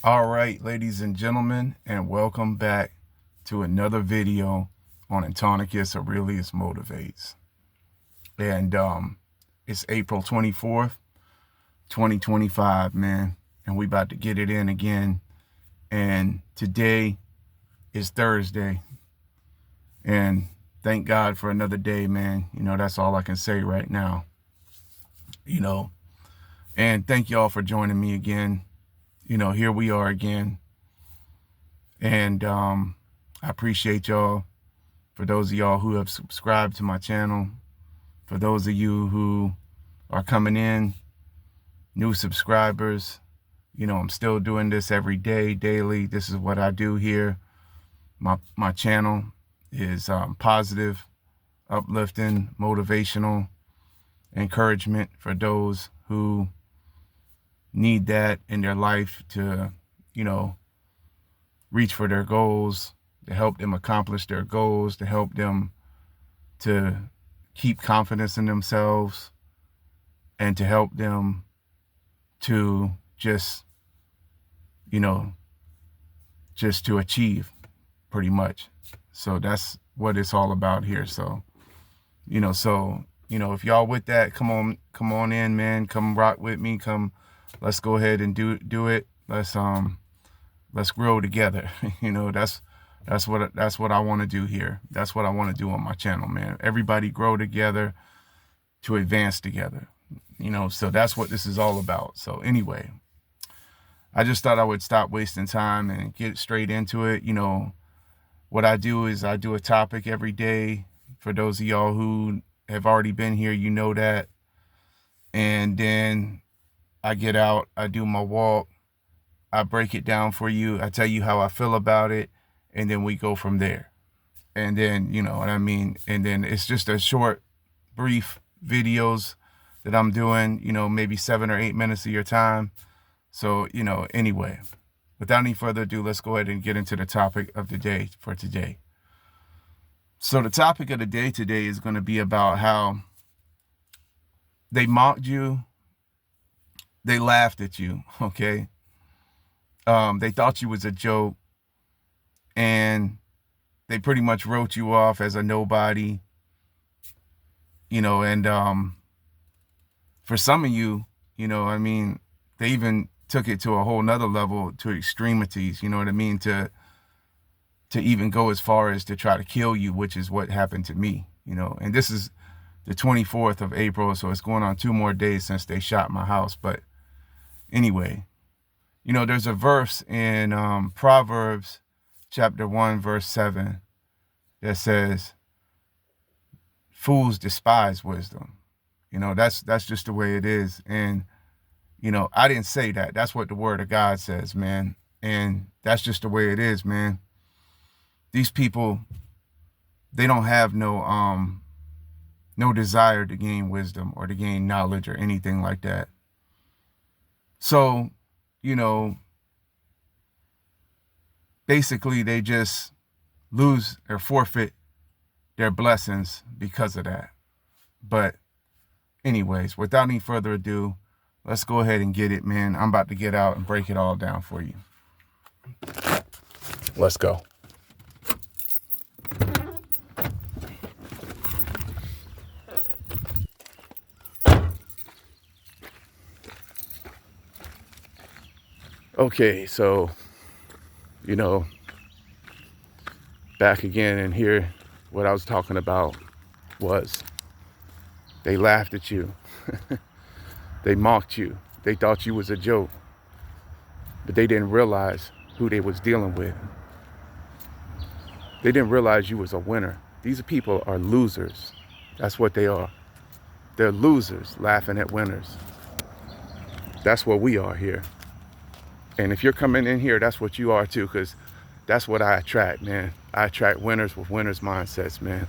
All right, ladies and gentlemen, and welcome back to another video on Antiochus Aurelius Motivates. And it's April 24th, 2025, man, and we about to get it in again. And today is Thursday, and thank God for another day, man. You know, that's all I can say right now. You know, and thank y'all for joining me again. You know, here we are again. And I appreciate y'all. For those of y'all who have subscribed to my channel, for those of you who are coming in, new subscribers, you know, I'm still doing this every day, daily. This is what I do here. My channel is positive, uplifting, motivational, encouragement for those who need that in their life to, you know, reach for their goals, to help them accomplish their goals, to help them to keep confidence in themselves, and to help them to just, you know, just to achieve pretty much. So that's what it's all about here. So, you know, if y'all with that, come on in, man. Come rock with me. Let's go ahead and do it. Let's grow together. You know, that's what I want to do here. That's what I want to do on my channel, man. Everybody grow together to advance together. You know, so that's what this is all about. So anyway, I just thought I would stop wasting time and get straight into it. You know, what I do is I do a topic every day. For those of y'all who have already been here, you know that. And then I get out, I do my walk, I break it down for you, I tell you how I feel about it, and then we go from there. And then, you know what I mean? And then it's just a short, brief videos that I'm doing, you know, maybe 7 or 8 minutes of your time. So, you know, anyway, without any further ado, let's go ahead and get into the topic of the day for today. So the topic of the day today is going to be about how they mocked you, they laughed at you, okay? They thought you was a joke, and they pretty much wrote you off as a nobody, you know, and for some of you, you know, I mean, they even took it to a whole nother level, to extremities, you know what I mean, to even go as far as to try to kill you, which is what happened to me, you know. And this is the 24th of April, so it's going on 2 more days since they shot my house. But anyway, you know, there's a verse in Proverbs chapter 1, verse 7 that says, fools despise wisdom. You know, that's just the way it is. And, you know, I didn't say that. That's what the word of God says, man. And that's just the way it is, man. These people, they don't have no desire to gain wisdom or to gain knowledge or anything like that. So, you know, basically they just lose or forfeit their blessings because of that. But anyways, without any further ado, let's go ahead and get it, man. I'm about to get out and break it all down for you. Let's go. Okay, so, you know, back again, and here what I was talking about was they laughed at you. They mocked you. They thought you was a joke, but they didn't realize who they was dealing with. They didn't realize you was a winner. These people are losers. That's what they are. They're losers laughing at winners. That's what we are here. And if you're coming in here, that's what you are too, because that's what I attract, man. I attract winners with winners' mindsets, man.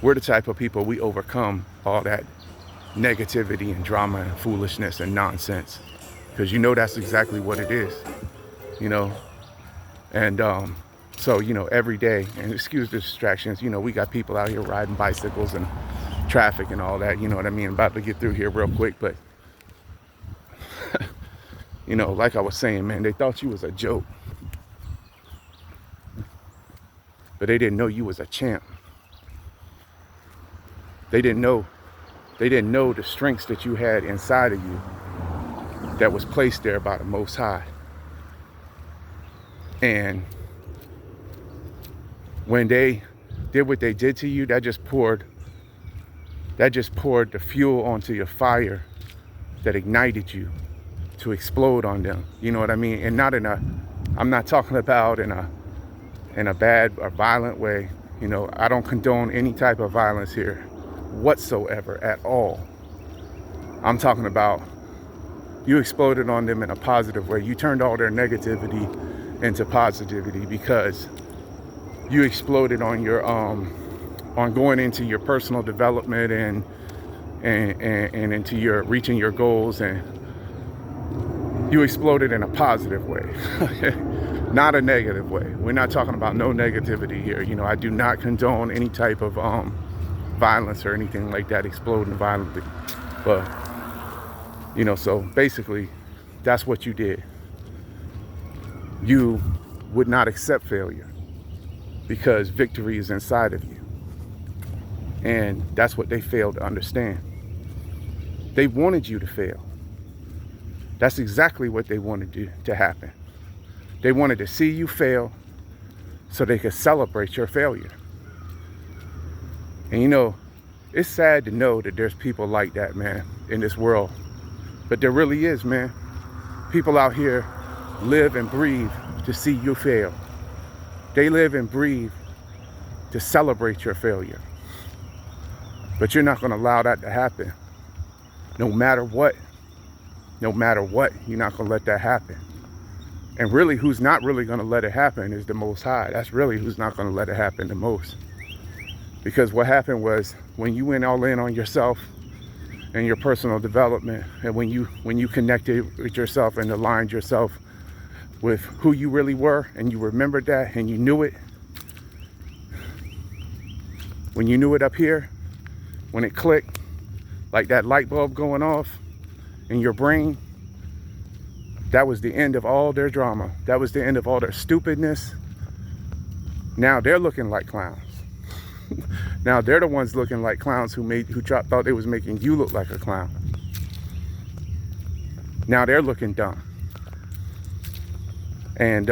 We're the type of people, we overcome all that negativity and drama and foolishness and nonsense, because you know that's exactly what it is, you know. And so, you know, every day, and excuse the distractions, you know, we got people out here riding bicycles and traffic and all that, you know what I mean. I'm about to get through here real quick, but You know, like I was saying, man, they thought you was a joke. But they didn't know you was a champ. They didn't know the strengths that you had inside of you that was placed there by the Most High. And when they did what they did to you, that just poured the fuel onto your fire that ignited you to explode on them. You know what I mean? And I'm not talking about in a bad or violent way. You know, I don't condone any type of violence here whatsoever at all. I'm talking about you exploded on them in a positive way. You turned all their negativity into positivity because you exploded on your on going into your personal development and into your reaching your goals, and you exploded in a positive way. Not a negative way. We're not talking about no negativity here. You know, I do not condone any type of violence or anything like that, exploding violently. But, you know, so basically, that's what you did. You would not accept failure because victory is inside of you. And that's what they failed to understand. They wanted you to fail. That's exactly what they wanted to happen. They wanted to see you fail so they could celebrate your failure. And you know, it's sad to know that there's people like that, man, in this world. But there really is, man. People out here live and breathe to see you fail. They live and breathe to celebrate your failure. But you're not going to allow that to happen. No matter what, you're not going to let that happen. And really, who's not really going to let it happen is the Most High. That's really who's not going to let it happen the most. Because what happened was when you went all in on yourself and your personal development, and when you connected with yourself and aligned yourself with who you really were, and you remembered that and you knew it, when you knew it up here, when it clicked, like that light bulb going off in your brain, that was the end of all their drama. That was the end of all their stupidness. Now they're looking like clowns. Now they're the ones looking like clowns who thought they was making you look like a clown. Now they're looking dumb. And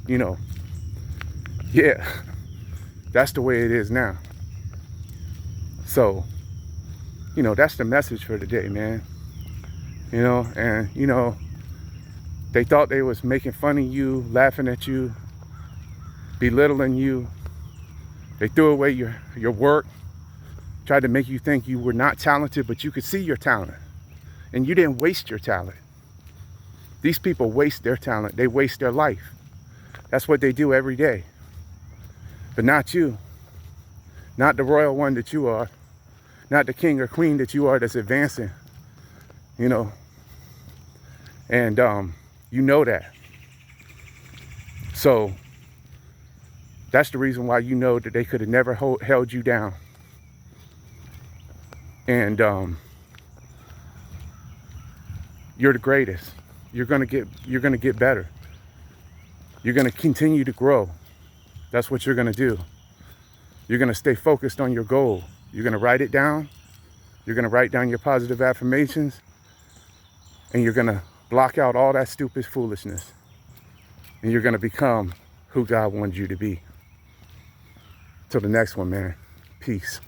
you know, yeah, that's the way it is now. So, you know, that's the message for today, man. You know, and you know, they thought they was making fun of you, laughing at you, belittling you. They threw away your work, tried to make you think you were not talented, but you could see your talent. And you didn't waste your talent. These people waste their talent. They waste their life. That's what they do every day. But not you. Not the royal one that you are. Not the king or queen that you are that's advancing. You know. And you know that. So that's the reason why you know that they could have never held you down. And you're the greatest. You're gonna get better. You're gonna continue to grow. That's what you're gonna do. You're gonna stay focused on your goal. You're gonna write it down. You're gonna write down your positive affirmations, and you're gonna block out all that stupid foolishness. And you're gonna become who God wanted you to be. Till the next one, man. Peace.